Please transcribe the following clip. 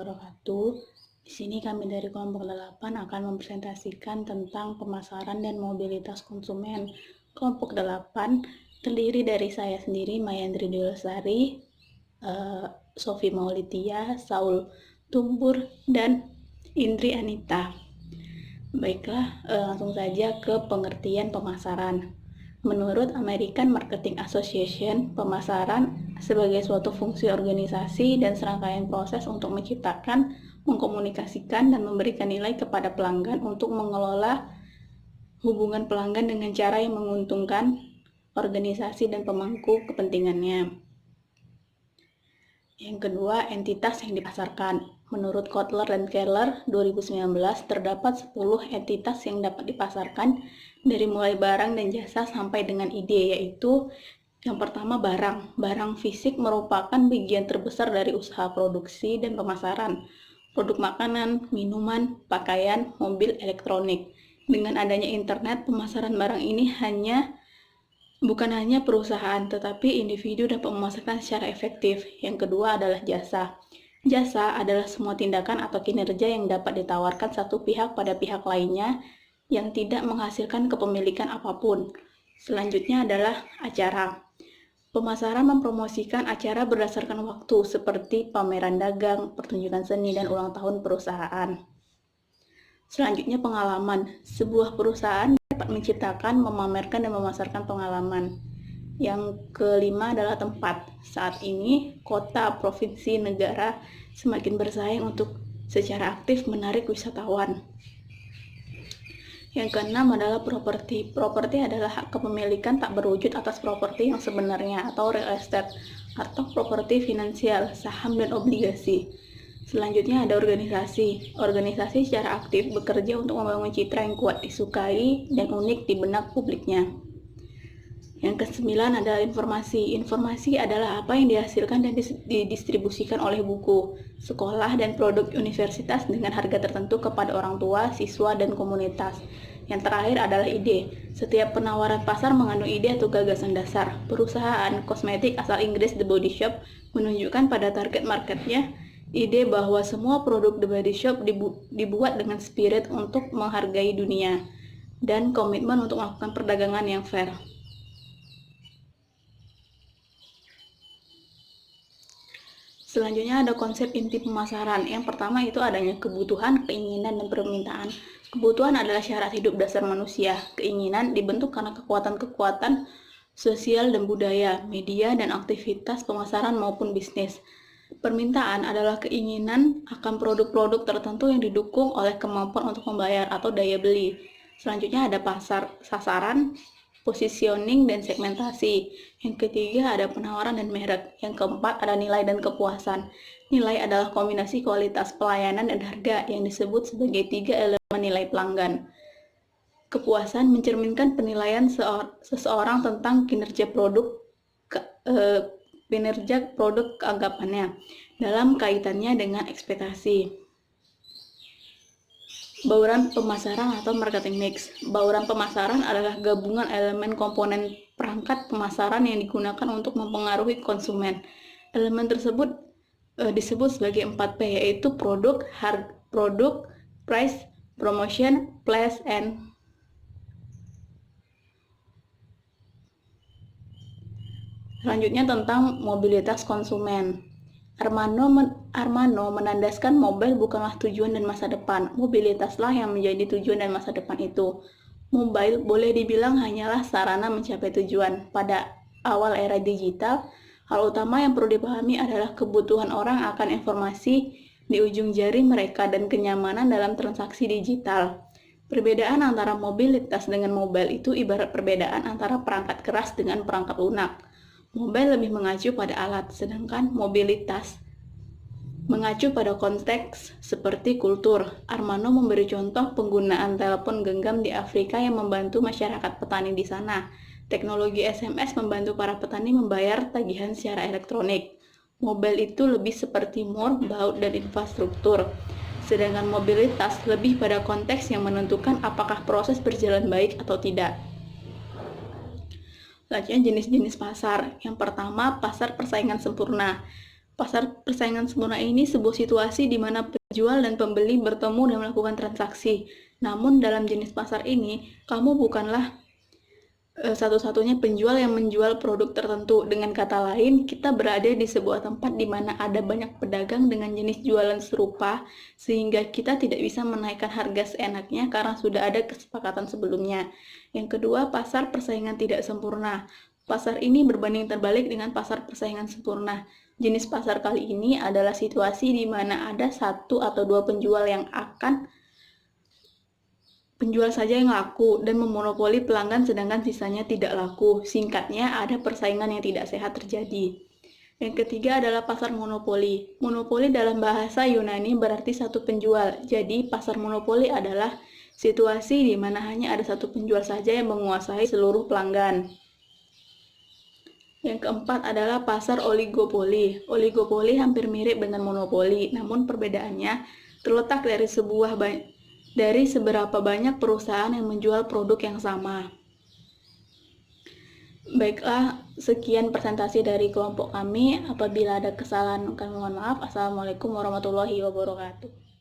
wabarakatuh. Di sini kami dari kelompok 8 akan mempresentasikan tentang pemasaran dan mobilitas konsumen. Kelompok 8 terdiri dari saya sendiri, Mayandri Dewi, Sofi Maulitia, Saul Tumbur, dan Indri Anita. Baiklah, langsung saja ke pengertian pemasaran. Menurut American Marketing Association, pemasaran sebagai suatu fungsi organisasi dan serangkaian proses untuk menciptakan, mengkomunikasikan, dan memberikan nilai kepada pelanggan untuk mengelola hubungan pelanggan dengan cara yang menguntungkan organisasi dan pemangku kepentingannya. Yang kedua, entitas yang dipasarkan. Menurut Kotler dan Keller 2019, terdapat 10 entitas yang dapat dipasarkan dari mulai barang dan jasa sampai dengan ide, yaitu yang pertama barang. Barang fisik merupakan bagian terbesar dari usaha produksi dan pemasaran. Produk makanan, minuman, pakaian, mobil, elektronik. Dengan adanya internet, pemasaran barang ini bukan hanya perusahaan, tetapi individu dapat memasarkan secara efektif. Yang kedua adalah jasa. Jasa adalah semua tindakan atau kinerja yang dapat ditawarkan satu pihak pada pihak lainnya yang tidak menghasilkan kepemilikan apapun. Selanjutnya adalah acara. Pemasaran mempromosikan acara berdasarkan waktu, seperti pameran dagang, pertunjukan seni, dan ulang tahun perusahaan. Selanjutnya pengalaman. Sebuah perusahaan dapat menciptakan, memamerkan, dan memasarkan pengalaman. Yang kelima adalah tempat. Saat ini, kota, provinsi, negara semakin bersaing untuk secara aktif menarik wisatawan. Yang keenam adalah properti. Properti adalah hak kepemilikan tak berwujud atas properti yang sebenarnya atau real estate, atau properti finansial, saham, dan obligasi. Selanjutnya ada organisasi. Organisasi secara aktif bekerja untuk membangun citra yang kuat, disukai, dan unik di benak publiknya. Yang kesembilan adalah informasi. Informasi adalah apa yang dihasilkan dan didistribusikan oleh buku, sekolah, dan produk universitas dengan harga tertentu kepada orang tua, siswa, dan komunitas. Yang terakhir adalah ide. Setiap penawaran pasar mengandung ide atau gagasan dasar. Perusahaan kosmetik asal Inggris The Body Shop menunjukkan pada target marketnya ide bahwa semua produk The Body Shop dibuat dengan spirit untuk menghargai dunia dan komitmen untuk melakukan perdagangan yang fair. Selanjutnya ada konsep inti pemasaran. Yang pertama itu adanya kebutuhan, keinginan, dan permintaan. Kebutuhan adalah syarat hidup dasar manusia. Keinginan dibentuk karena kekuatan-kekuatan sosial dan budaya, media, dan aktivitas pemasaran maupun bisnis. Permintaan adalah keinginan akan produk-produk tertentu yang didukung oleh kemampuan untuk membayar atau daya beli. Selanjutnya ada pasar, sasaran, positioning, dan segmentasi. Yang ketiga ada penawaran dan merek. Yang keempat ada nilai dan kepuasan. Nilai adalah kombinasi kualitas, pelayanan, dan harga yang disebut sebagai 3 elemen nilai pelanggan. Kepuasan mencerminkan penilaian seseorang tentang kinerja produk keanggapannya dalam kaitannya dengan ekspektasi. Bauran pemasaran atau marketing mix. Bauran pemasaran adalah gabungan elemen komponen perangkat pemasaran yang digunakan untuk mempengaruhi konsumen. Elemen tersebut disebut sebagai 4P, yaitu produk, price, promotion, place, and selanjutnya tentang mobilitas konsumen. Armano menandaskan mobile bukanlah tujuan dan masa depan. Mobilitaslah yang menjadi tujuan dan masa depan itu. Mobile boleh dibilang hanyalah sarana mencapai tujuan. Pada awal era digital, hal utama yang perlu dipahami adalah kebutuhan orang akan informasi di ujung jari mereka dan kenyamanan dalam transaksi digital. Perbedaan antara mobilitas dengan mobile itu ibarat perbedaan antara perangkat keras dengan perangkat lunak. Mobile lebih mengacu pada alat, sedangkan mobilitas mengacu pada konteks seperti kultur. Armano memberi contoh penggunaan telepon genggam di Afrika yang membantu masyarakat petani di sana. Teknologi SMS membantu para petani membayar tagihan secara elektronik. Mobile itu lebih seperti mall, baut, dan infrastruktur. Sedangkan mobilitas lebih pada konteks yang menentukan apakah proses berjalan baik atau tidak. Selanjutnya jenis-jenis pasar. Yang pertama, pasar persaingan sempurna. Pasar persaingan sempurna ini sebuah situasi di mana penjual dan pembeli bertemu dan melakukan transaksi. Namun dalam jenis pasar ini, kamu bukanlah satu-satunya penjual yang menjual produk tertentu. Dengan kata lain, kita berada di sebuah tempat di mana ada banyak pedagang dengan jenis jualan serupa, sehingga kita tidak bisa menaikkan harga seenaknya karena sudah ada kesepakatan sebelumnya. Yang kedua, pasar persaingan tidak sempurna. Pasar ini berbanding terbalik dengan pasar persaingan sempurna. Jenis pasar kali ini adalah situasi di mana ada satu atau dua penjual saja yang laku dan memonopoli pelanggan sedangkan sisanya tidak laku. Singkatnya, ada persaingan yang tidak sehat terjadi. Yang ketiga adalah pasar monopoli. Monopoli dalam bahasa Yunani berarti satu penjual. Jadi, pasar monopoli adalah situasi di mana hanya ada satu penjual saja yang menguasai seluruh pelanggan. Yang keempat adalah pasar oligopoli. Oligopoli hampir mirip dengan monopoli, namun perbedaannya terletak dari seberapa banyak perusahaan yang menjual produk yang sama. Baiklah, sekian presentasi dari kelompok kami. Apabila ada kesalahan, kami mohon maaf. Assalamualaikum warahmatullahi wabarakatuh.